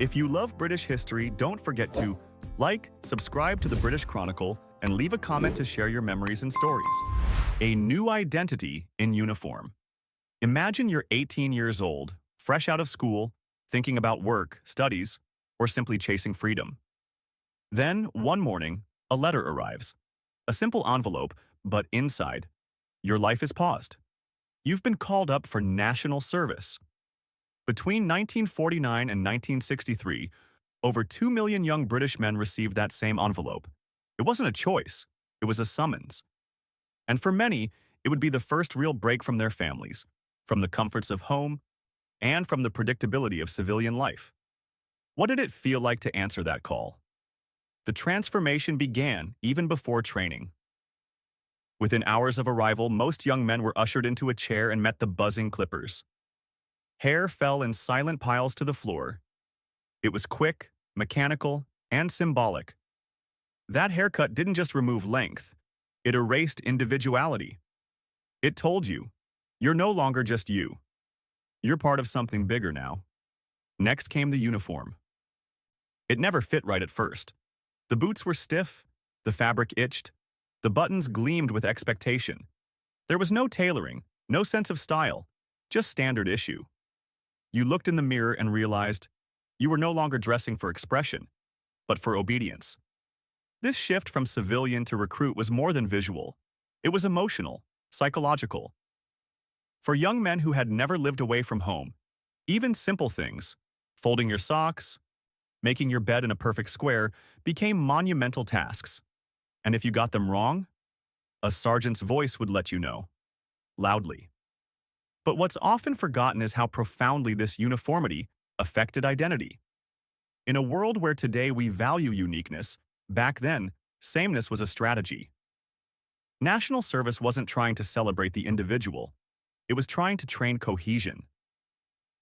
If you love British history, don't forget to like, subscribe to the British Chronicle, and leave a comment to share your memories and stories. A new identity in uniform. Imagine you're 18 years old, fresh out of school, thinking about work, studies, or simply chasing freedom. Then, one morning, a letter arrives. A simple envelope, but inside, your life is paused. You've been called up for national service. Between 1949 and 1963, over 2 million young British men received that same envelope. It wasn't a choice, it was a summons. And for many, it would be the first real break from their families, from the comforts of home, and from the predictability of civilian life. What did it feel like to answer that call? The transformation began even before training. Within hours of arrival, most young men were ushered into a chair and met the buzzing clippers. Hair fell in silent piles to the floor. It was quick, mechanical, and symbolic. That haircut didn't just remove length, it erased individuality. It told you, you're no longer just you. You're part of something bigger now. Next came the uniform. It never fit right at first. The boots were stiff, the fabric itched, the buttons gleamed with expectation. There was no tailoring, no sense of style, just standard issue. You looked in the mirror and realized you were no longer dressing for expression, but for obedience. This shift from civilian to recruit was more than visual. It was emotional, psychological. For young men who had never lived away from home, even simple things, folding your socks, making your bed in a perfect square, became monumental tasks. And if you got them wrong, a sergeant's voice would let you know, loudly. But what's often forgotten is how profoundly this uniformity affected identity. In a world where today we value uniqueness, back then, sameness was a strategy. National service wasn't trying to celebrate the individual. It was trying to train cohesion.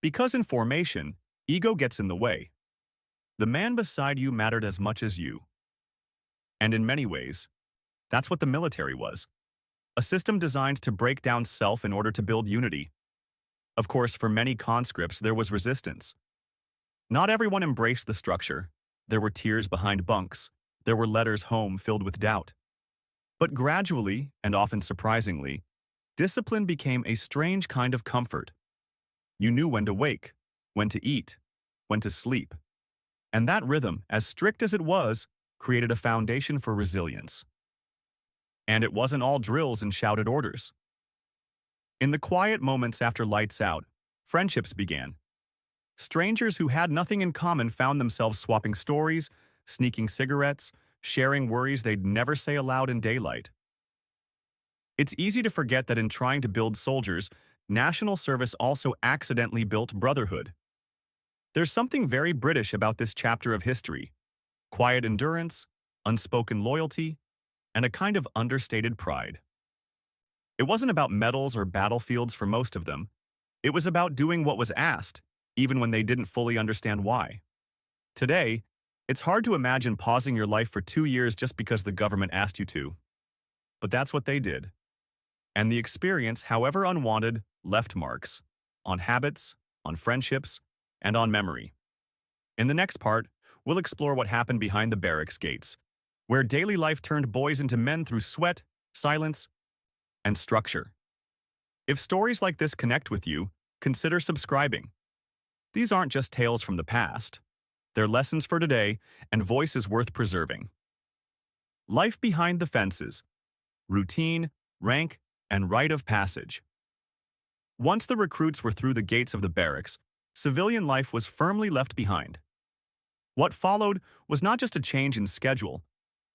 Because in formation, ego gets in the way. The man beside you mattered as much as you. And in many ways, that's what the military was. A system designed to break down self in order to build unity. Of course, for many conscripts, there was resistance. Not everyone embraced the structure. There were tears behind bunks. There were letters home filled with doubt. But gradually, and often surprisingly, discipline became a strange kind of comfort. You knew when to wake, when to eat, when to sleep. And that rhythm, as strict as it was, created a foundation for resilience. And it wasn't all drills and shouted orders. In the quiet moments after lights out, friendships began. Strangers who had nothing in common found themselves swapping stories, sneaking cigarettes, sharing worries they'd never say aloud in daylight. It's easy to forget that in trying to build soldiers, national service also accidentally built brotherhood. There's something very British about this chapter of history. Quiet endurance, unspoken loyalty, and a kind of understated pride. It wasn't about medals or battlefields for most of them. It was about doing what was asked, even when they didn't fully understand why. Today, it's hard to imagine pausing your life for 2 years just because the government asked you to. But that's what they did. And the experience, however unwanted, left marks on habits, on friendships, and on memory. In the next part, we'll explore what happened behind the barracks gates, where daily life turned boys into men through sweat, silence, and structure. If stories like this connect with you, consider subscribing. These aren't just tales from the past. They're lessons for today and voices worth preserving. Life behind the fences. Routine, rank, and rite of passage. Once the recruits were through the gates of the barracks, civilian life was firmly left behind. What followed was not just a change in schedule,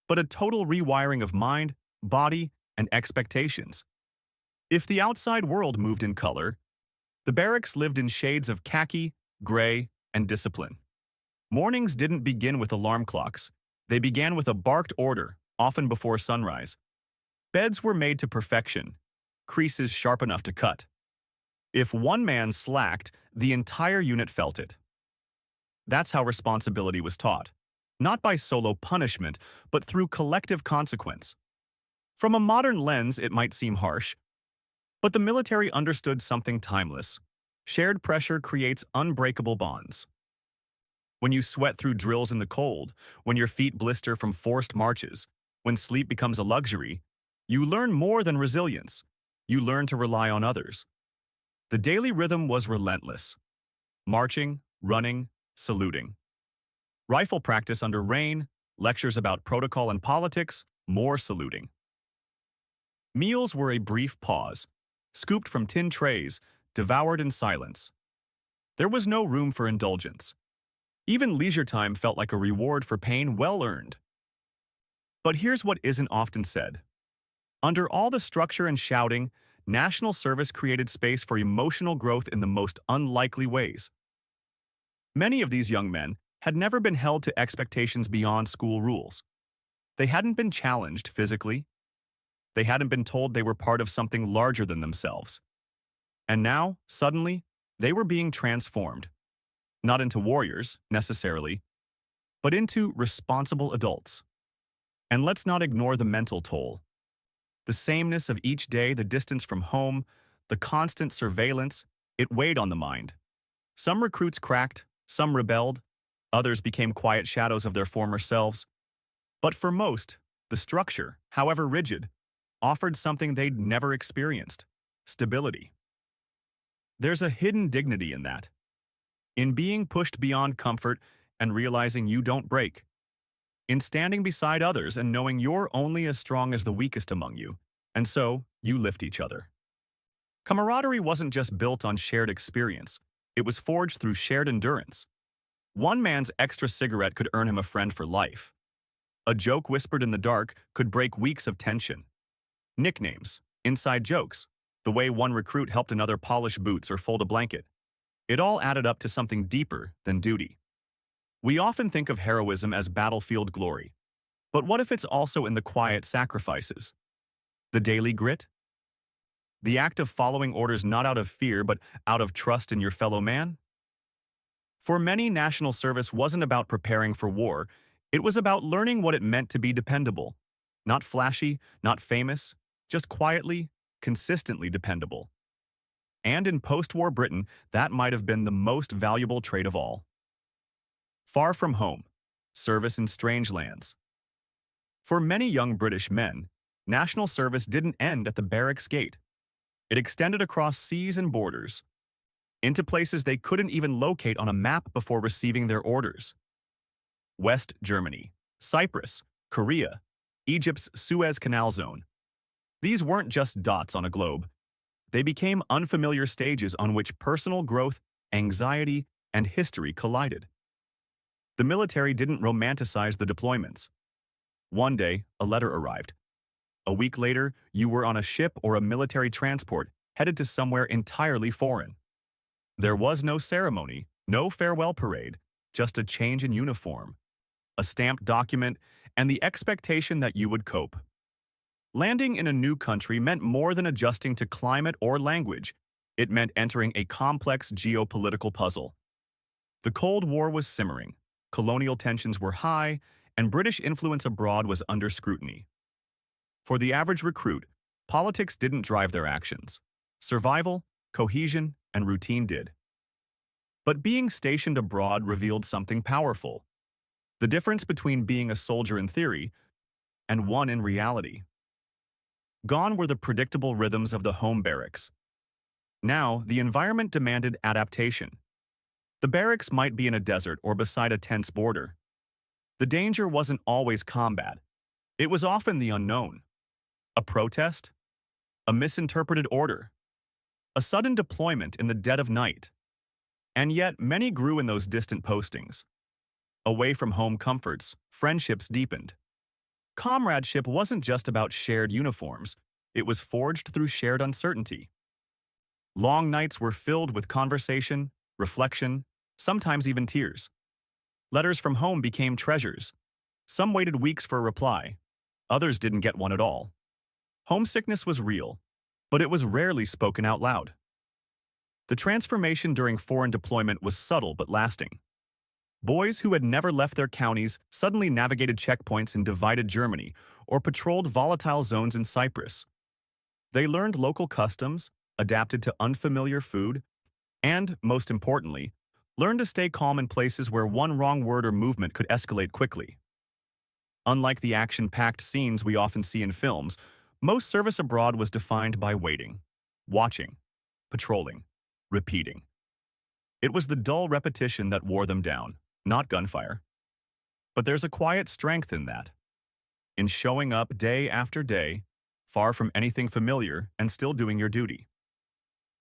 but a total rewiring of mind, body, and expectations. If the outside world moved in color, the barracks lived in shades of khaki, gray, and discipline. Mornings didn't begin with alarm clocks. They began with a barked order, often before sunrise. Beds were made to perfection, creases sharp enough to cut. If one man slacked, the entire unit felt it. That's how responsibility was taught, not by solo punishment, but through collective consequence. From a modern lens, it might seem harsh, but the military understood something timeless. Shared pressure creates unbreakable bonds. when you sweat through drills in the cold, when your feet blister from forced marches, when sleep becomes a luxury, you learn more than resilience. You learn to rely on others. The daily rhythm was relentless. Marching, running, saluting. Rifle practice under rain, lectures about protocol and politics, more saluting. Meals were a brief pause, scooped from tin trays, devoured in silence. There was no room for indulgence. Even leisure time felt like a reward for pain well earned. But here's what isn't often said. Under all the structure and shouting, national service created space for emotional growth in the most unlikely ways. Many of these young men had never been held to expectations beyond school rules. They hadn't been challenged physically. They hadn't been told they were part of something larger than themselves. And now, suddenly, they were being transformed. Not into warriors, necessarily, but into responsible adults. And let's not ignore the mental toll. The sameness of each day, the distance from home, the constant surveillance, it weighed on the mind. Some recruits cracked, some rebelled, others became quiet shadows of their former selves. But for most, the structure, however rigid, offered something they'd never experienced: stability. There's a hidden dignity in that. In being pushed beyond comfort and realizing you don't break. In standing beside others and knowing you're only as strong as the weakest among you, and so you lift each other. Camaraderie wasn't just built on shared experience, it was forged through shared endurance. One man's extra cigarette could earn him a friend for life. A joke whispered in the dark could break weeks of tension. Nicknames, inside jokes, the way one recruit helped another polish boots or fold a blanket. It all added up to something deeper than duty. We often think of heroism as battlefield glory. But what if it's also in the quiet sacrifices? The daily grit? The act of following orders not out of fear but out of trust in your fellow man? For many, national service wasn't about preparing for war. It was about learning what it meant to be dependable. Not flashy, not famous, just quietly, consistently dependable. And in post-war Britain, that might have been the most valuable trait of all. Far from home, service in strange lands. For many young British men, national service didn't end at the barracks gate. It extended across seas and borders, into places they couldn't even locate on a map before receiving their orders. West Germany, Cyprus, Korea, Egypt's Suez Canal zone. These weren't just dots on a globe. They became unfamiliar stages on which personal growth, anxiety, and history collided. The military didn't romanticize the deployments. One day, a letter arrived. A week later, you were on a ship or a military transport headed to somewhere entirely foreign. There was no ceremony, no farewell parade, just a change in uniform, a stamped document, and the expectation that you would cope. Landing in a new country meant more than adjusting to climate or language. It meant entering a complex geopolitical puzzle. The Cold War was simmering, colonial tensions were high, and British influence abroad was under scrutiny. For the average recruit, politics didn't drive their actions. Survival, cohesion, and routine did. But being stationed abroad revealed something powerful: the difference between being a soldier in theory and one in reality. Gone were the predictable rhythms of the home barracks. Now, the environment demanded adaptation. The barracks might be in a desert or beside a tense border. The danger wasn't always combat. It was often the unknown. A protest? A misinterpreted order? A sudden deployment in the dead of night? And yet, many grew in those distant postings. Away from home comforts, friendships deepened. Comradeship wasn't just about shared uniforms. It was forged through shared uncertainty. Long nights were filled with conversation, reflection, sometimes even tears. Letters from home became treasures. Some waited weeks for a reply. Others didn't get one at all. Homesickness was real, but it was rarely spoken out loud. The transformation during foreign deployment was subtle but lasting. Boys who had never left their counties suddenly navigated checkpoints in divided Germany or patrolled volatile zones in Cyprus. They learned local customs, adapted to unfamiliar food, and, most importantly, Learn to stay calm in places where one wrong word or movement could escalate quickly. Unlike the action-packed scenes we often see in films, most service abroad was defined by waiting, watching, patrolling, repeating. It was the dull repetition that wore them down, not gunfire. But there's a quiet strength in that, in showing up day after day, far from anything familiar and still doing your duty.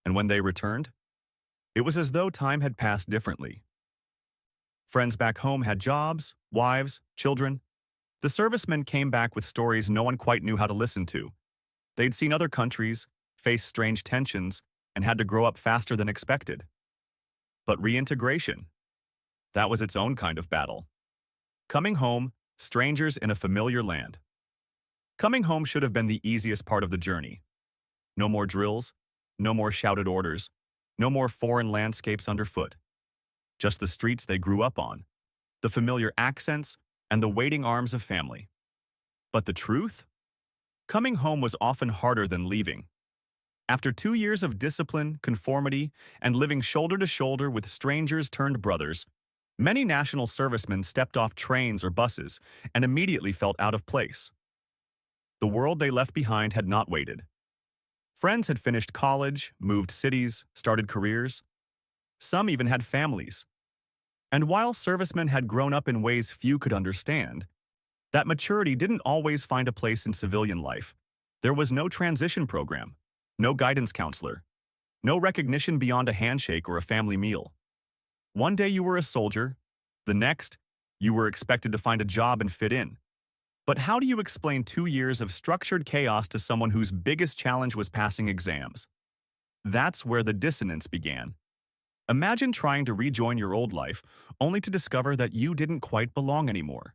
And when they returned, it was as though time had passed differently. Friends back home had jobs, wives, children. The servicemen came back with stories no one quite knew how to listen to. They'd seen other countries, faced strange tensions, and had to grow up faster than expected. But reintegration, that was its own kind of battle. Coming home, strangers in a familiar land. Coming home should have been the easiest part of the journey. No more drills, no more shouted orders, no more foreign landscapes underfoot. Just the streets they grew up on, the familiar accents, and the waiting arms of family. But the truth? Coming home was often harder than leaving. After 2 years of discipline, conformity, and living shoulder to shoulder with strangers turned brothers, many national servicemen stepped off trains or buses and immediately felt out of place. The world they left behind had not waited. Friends had finished college, moved cities, started careers. Some even had families. And while servicemen had grown up in ways few could understand, that maturity didn't always find a place in civilian life. There was no transition program, no guidance counselor, no recognition beyond a handshake or a family meal. One day you were a soldier, the next, you were expected to find a job and fit in. But how do you explain 2 years of structured chaos to someone whose biggest challenge was passing exams? That's where the dissonance began. Imagine trying to rejoin your old life, only to discover that you didn't quite belong anymore.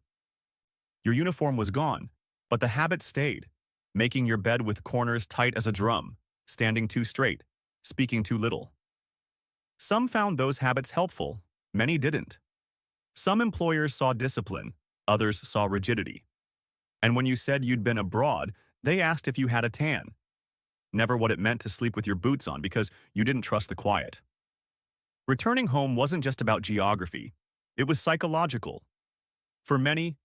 Your uniform was gone, but the habit stayed, making your bed with corners tight as a drum, standing too straight, speaking too little. Some found those habits helpful, many didn't. Some employers saw discipline, others saw rigidity. And when you said you'd been abroad, they asked if you had a tan. Never what it meant to sleep with your boots on because you didn't trust the quiet. Returning home wasn't just about geography, it was psychological. For many,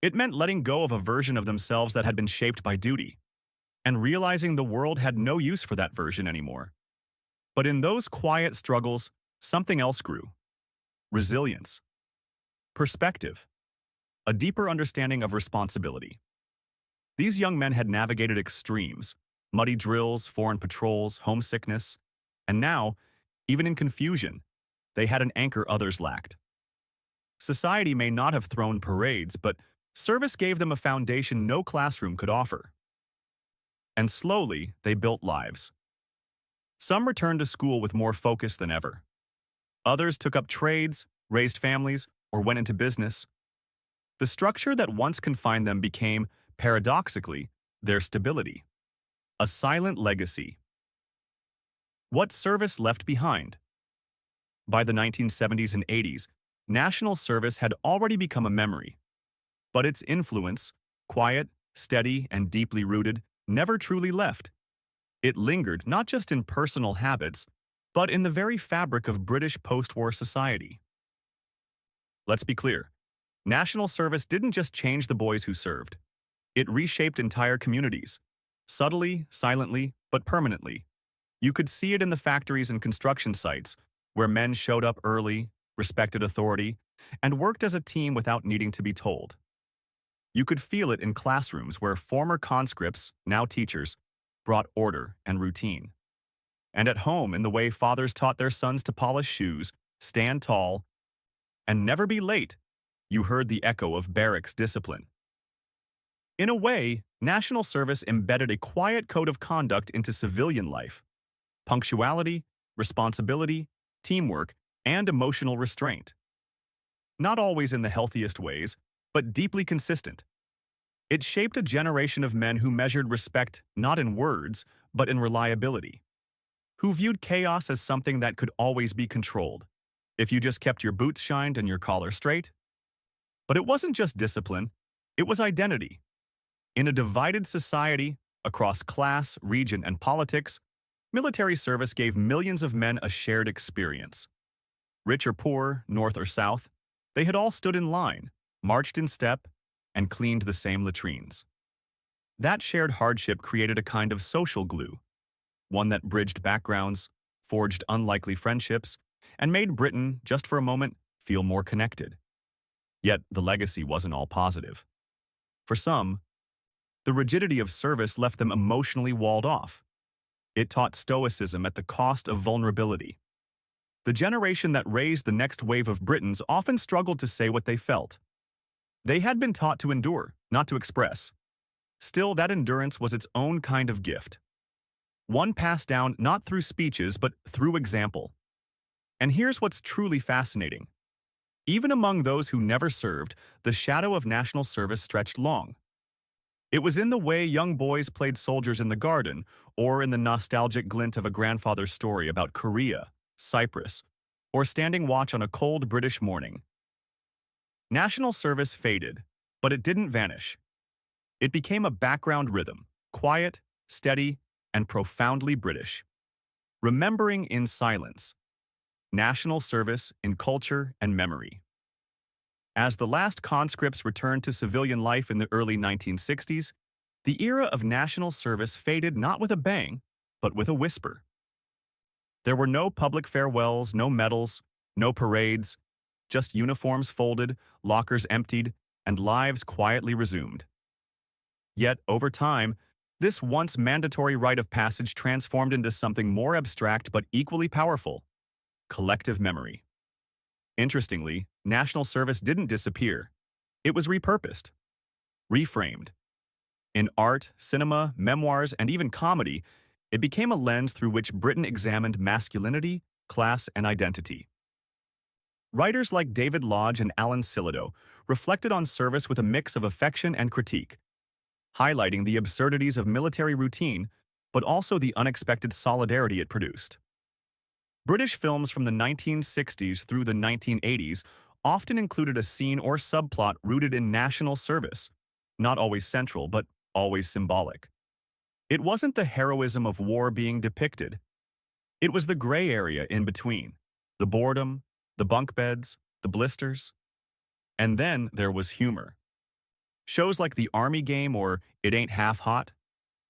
it meant letting go of a version of themselves that had been shaped by duty, and realizing the world had no use for that version anymore. But in those quiet struggles, something else grew. Resilience. Perspective. A deeper understanding of responsibility. These young men had navigated extremes, muddy drills, foreign patrols, homesickness, and now, even in confusion, they had an anchor others lacked. Society may not have thrown parades, but service gave them a foundation no classroom could offer. And slowly, they built lives. Some returned to school with more focus than ever. Others took up trades, raised families, or went into business. The structure that once confined them became, paradoxically, their stability. A silent legacy. What service left behind? By the 1970s and 80s, national service had already become a memory. But its influence, quiet, steady, and deeply rooted, never truly left. It lingered not just in personal habits, but in the very fabric of British post-war society. Let's be clear. National service didn't just change the boys who served. It reshaped entire communities. Subtly, silently, but permanently. You could see it in the factories and construction sites, where men showed up early, respected authority, and worked as a team without needing to be told. You could feel it in classrooms where former conscripts, now teachers, brought order and routine. And at home in the way fathers taught their sons to polish shoes, stand tall, and never be late. You heard the echo of barracks discipline. In a way, national service embedded a quiet code of conduct into civilian life. Punctuality, responsibility, teamwork, and emotional restraint. Not always in the healthiest ways, but deeply consistent. It shaped a generation of men who measured respect not in words, but in reliability. Who viewed chaos as something that could always be controlled, if you just kept your boots shined and your collar straight. But it wasn't just discipline, it was identity. In a divided society, across class, region, and politics, military service gave millions of men a shared experience. Rich or poor, north or south, they had all stood in line, marched in step, and cleaned the same latrines. That shared hardship created a kind of social glue, one that bridged backgrounds, forged unlikely friendships, and made Britain, just for a moment, feel more connected. Yet the legacy wasn't all positive. For some, the rigidity of service left them emotionally walled off. It taught stoicism at the cost of vulnerability. The generation that raised the next wave of Britons often struggled to say what they felt. They had been taught to endure, not to express. Still, that endurance was its own kind of gift. One passed down not through speeches, but through example. And here's what's truly fascinating. Even among those who never served, the shadow of national service stretched long. It was in the way young boys played soldiers in the garden, or in the nostalgic glint of a grandfather's story about Korea, Cyprus, or standing watch on a cold British morning. National service faded, but it didn't vanish. It became a background rhythm, quiet, steady, and profoundly British. Remembering in silence. National service in culture and memory. As the last conscripts returned to civilian life in the early 1960s, the era of national service faded not with a bang, but with a whisper. There were no public farewells, no medals, no parades, just uniforms folded, lockers emptied, and lives quietly resumed. Yet, over time, this once mandatory rite of passage transformed into something more abstract but equally powerful: collective memory. Interestingly, national service didn't disappear. It was repurposed, reframed. In art, cinema, memoirs, and even comedy, it became a lens through which Britain examined masculinity, class, and identity. Writers like David Lodge and Alan Sillitoe reflected on service with a mix of affection and critique, highlighting the absurdities of military routine, but also the unexpected solidarity it produced. British films from the 1960s through the 1980s often included a scene or subplot rooted in national service, not always central, but always symbolic. It wasn't the heroism of war being depicted. It was the gray area in between, the boredom, the bunk beds, the blisters. And then there was humor. Shows like The Army Game or It Ain't Half Hot.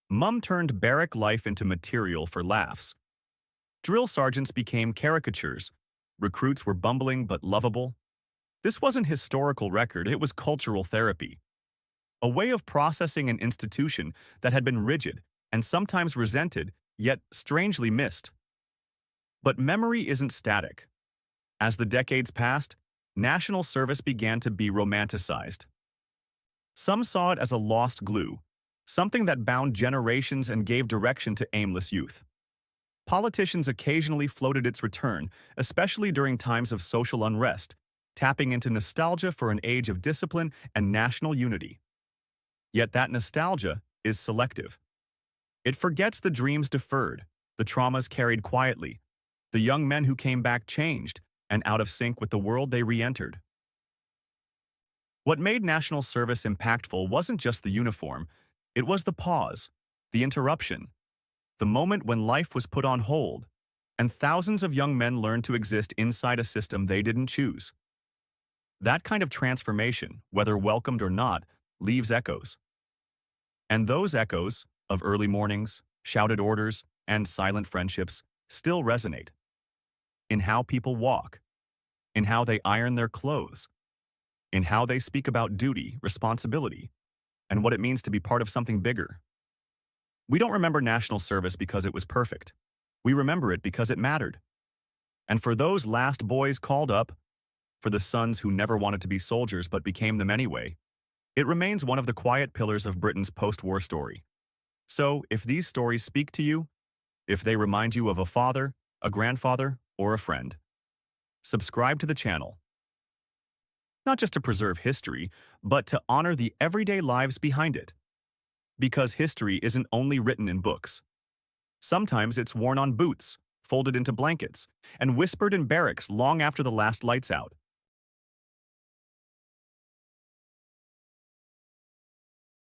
Mum turned barrack life into material for laughs. Drill sergeants became caricatures. Recruits were bumbling but lovable. This wasn't historical record, it was cultural therapy. A way of processing an institution that had been rigid and sometimes resented, yet strangely missed. But memory isn't static. As the decades passed, national service began to be romanticized. Some saw it as a lost glue, something that bound generations and gave direction to aimless youth. Politicians occasionally floated its return, especially during times of social unrest, tapping into nostalgia for an age of discipline and national unity. Yet that nostalgia is selective. It forgets the dreams deferred, the traumas carried quietly, the young men who came back changed and out of sync with the world they re-entered. What made national service impactful wasn't just the uniform, it was the pause, the interruption, the moment when life was put on hold, and thousands of young men learned to exist inside a system they didn't choose. That kind of transformation, whether welcomed or not, leaves echoes. And those echoes, of early mornings, shouted orders, and silent friendships, still resonate. In how people walk, in how they iron their clothes, in how they speak about duty, responsibility, and what it means to be part of something bigger. We don't remember national service because it was perfect. We remember it because it mattered. And for those last boys called up, for the sons who never wanted to be soldiers but became them anyway, it remains one of the quiet pillars of Britain's post-war story. So, if these stories speak to you, if they remind you of a father, a grandfather, or a friend, subscribe to the channel. Not just to preserve history, but to honor the everyday lives behind it. Because history isn't only written in books. Sometimes it's worn on boots, folded into blankets, and whispered in barracks long after the last light's out.